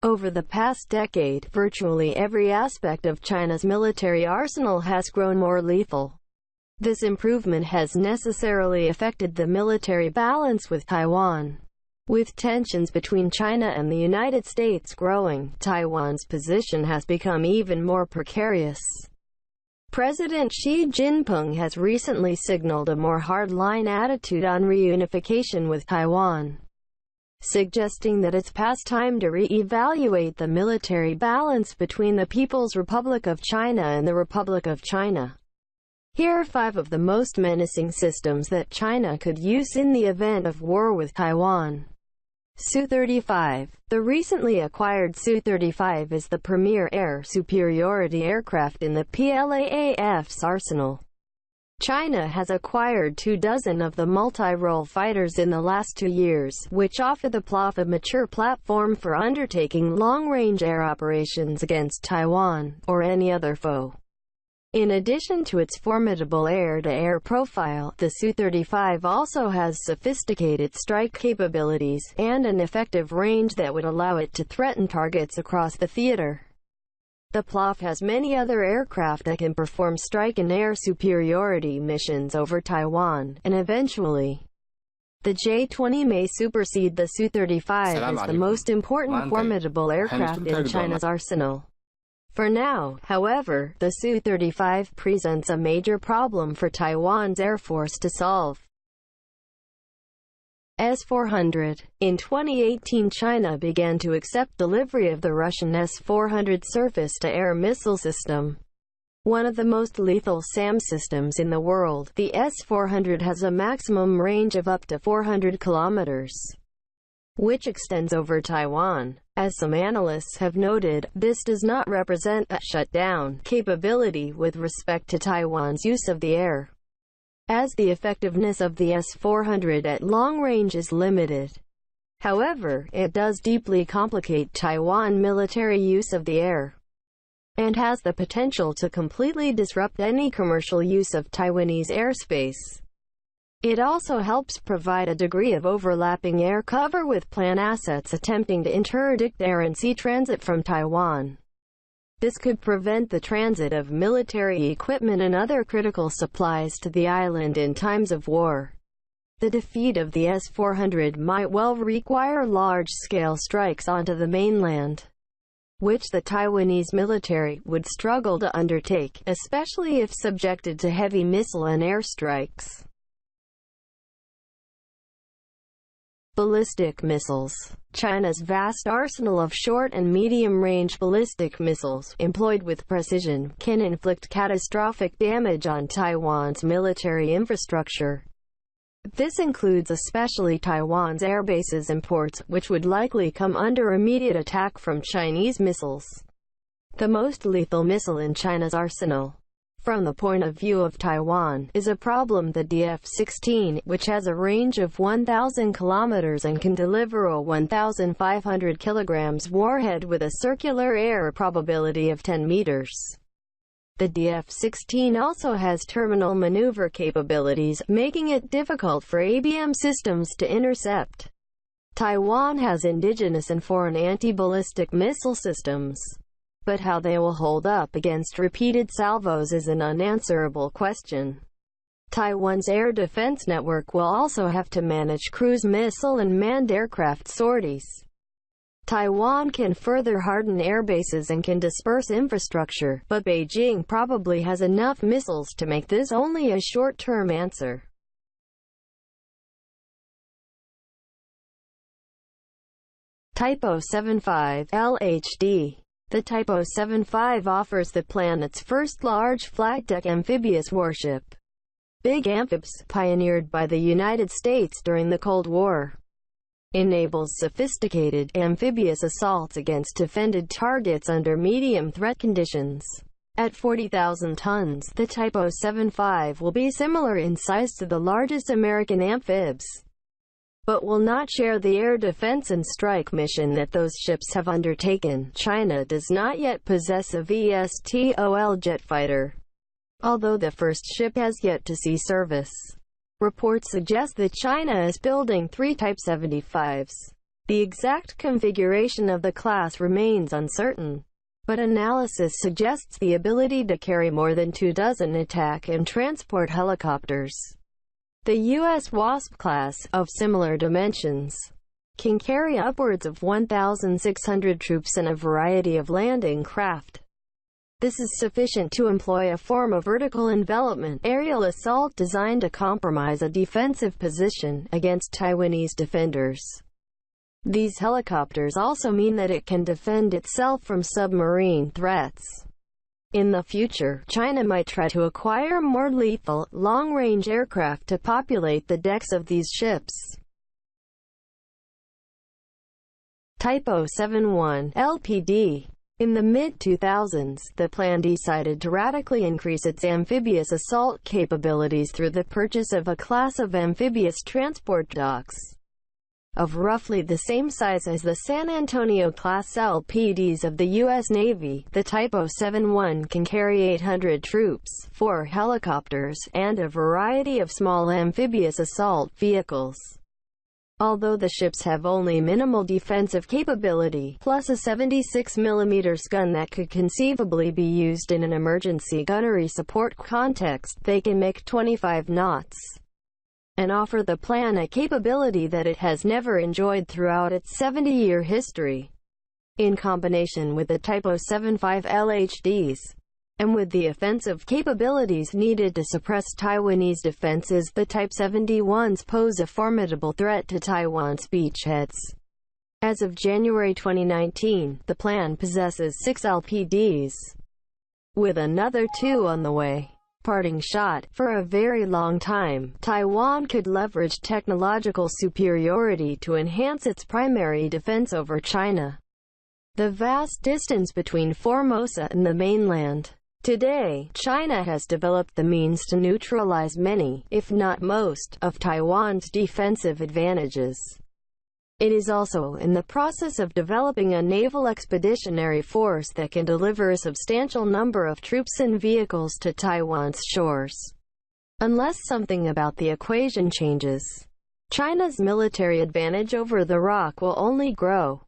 Over the past decade, virtually every aspect of China's military arsenal has grown more lethal. This improvement has necessarily affected the military balance with Taiwan. With tensions between China and the United States growing, Taiwan's position has become even more precarious. President Xi Jinping has recently signaled a more hardline attitude on reunification with Taiwan, suggesting that it's past time to re-evaluate the military balance between the People's Republic of China and the Republic of China. Here are 5 of the most menacing systems that China could use in the event of war with Taiwan. Su-35. The recently acquired Su-35 is the premier air superiority aircraft in the PLAAF's arsenal. China has acquired 24 of the multi-role fighters in the last 2 years, which offer the PLAAF a mature platform for undertaking long-range air operations against Taiwan, or any other foe. In addition to its formidable air-to-air profile, the Su-35 also has sophisticated strike capabilities, and an effective range that would allow it to threaten targets across the theater. The PLAAF has many other aircraft that can perform strike and air superiority missions over Taiwan, and eventually, the J-20 may supersede the Su-35 as the most important formidable aircraft in China's arsenal. For now, however, the Su-35 presents a major problem for Taiwan's Air Force to solve. S-400. In 2018, China began to accept delivery of the Russian S-400 surface-to-air missile system, one of the most lethal SAM systems in the world. The S-400 has a maximum range of up to 400 kilometers, which extends over Taiwan. As some analysts have noted, this does not represent a shutdown capability with respect to Taiwan's use of the air, as the effectiveness of the S-400 at long range is limited. However, it does deeply complicate Taiwan military use of the air, and has the potential to completely disrupt any commercial use of Taiwanese airspace. It also helps provide a degree of overlapping air cover with planned assets attempting to interdict air and sea transit from Taiwan. This could prevent the transit of military equipment and other critical supplies to the island in times of war. The defeat of the S-400 might well require large-scale strikes onto the mainland, which the Taiwanese military would struggle to undertake, especially if subjected to heavy missile and air strikes. Ballistic missiles. China's vast arsenal of short and medium-range ballistic missiles, employed with precision, can inflict catastrophic damage on Taiwan's military infrastructure. This includes especially Taiwan's air bases and ports, which would likely come under immediate attack from Chinese missiles. The most lethal missile in China's arsenal, from the point of view of Taiwan, is a problem: the DF-16, which has a range of 1,000 kilometers and can deliver a 1,500 kilograms warhead with a circular air probability of 10 meters. The DF-16 also has terminal maneuver capabilities, making it difficult for ABM systems to intercept. Taiwan has indigenous and foreign anti-ballistic missile systems, but how they will hold up against repeated salvos is an unanswerable question. Taiwan's air defense network will also have to manage cruise missile and manned aircraft sorties. Taiwan can further harden air bases and can disperse infrastructure, but Beijing probably has enough missiles to make this only a short-term answer. Type 075 LHD. The Type 075 offers the planet's first large flat-deck amphibious warship. Big Amphibs, pioneered by the United States during the Cold War, enables sophisticated, amphibious assaults against defended targets under medium threat conditions. At 40,000 tons, the Type 075 will be similar in size to the largest American amphibs, but will not share the air defense and strike mission that those ships have undertaken. China does not yet possess a VSTOL jet fighter, although the first ship has yet to see service. Reports suggest that China is building 3 Type 75s. The exact configuration of the class remains uncertain, but analysis suggests the ability to carry more than 24 attack and transport helicopters. The U.S. Wasp class, of similar dimensions, can carry upwards of 1,600 troops and a variety of landing craft. This is sufficient to employ a form of vertical envelopment aerial assault designed to compromise a defensive position against Taiwanese defenders. These helicopters also mean that it can defend itself from submarine threats. In the future, China might try to acquire more lethal, long-range aircraft to populate the decks of these ships. Type 071 LPD. In the mid-2000s, the plan decided to radically increase its amphibious assault capabilities through the purchase of a class of amphibious transport docks of roughly the same size as the San Antonio-class LPDs of the U.S. Navy. The Type 071 can carry 800 troops, 4 helicopters, and a variety of small amphibious assault vehicles. Although the ships have only minimal defensive capability, plus a 76mm gun that could conceivably be used in an emergency gunnery support context, they can make 25 knots. And offer the plan a capability that it has never enjoyed throughout its 70-year history. In combination with the Type 075 LHDs, and with the offensive capabilities needed to suppress Taiwanese defenses, the Type 71s pose a formidable threat to Taiwan's beachheads. As of January 2019, the plan possesses 6 LPDs, with another 2 on the way. Parting shot. For a very long time, Taiwan could leverage technological superiority to enhance its primary defense over China. The vast distance between Formosa and the mainland. Today, China has developed the means to neutralize many, if not most, of Taiwan's defensive advantages. It is also in the process of developing a naval expeditionary force that can deliver a substantial number of troops and vehicles to Taiwan's shores. Unless something about the equation changes, China's military advantage over the ROC will only grow.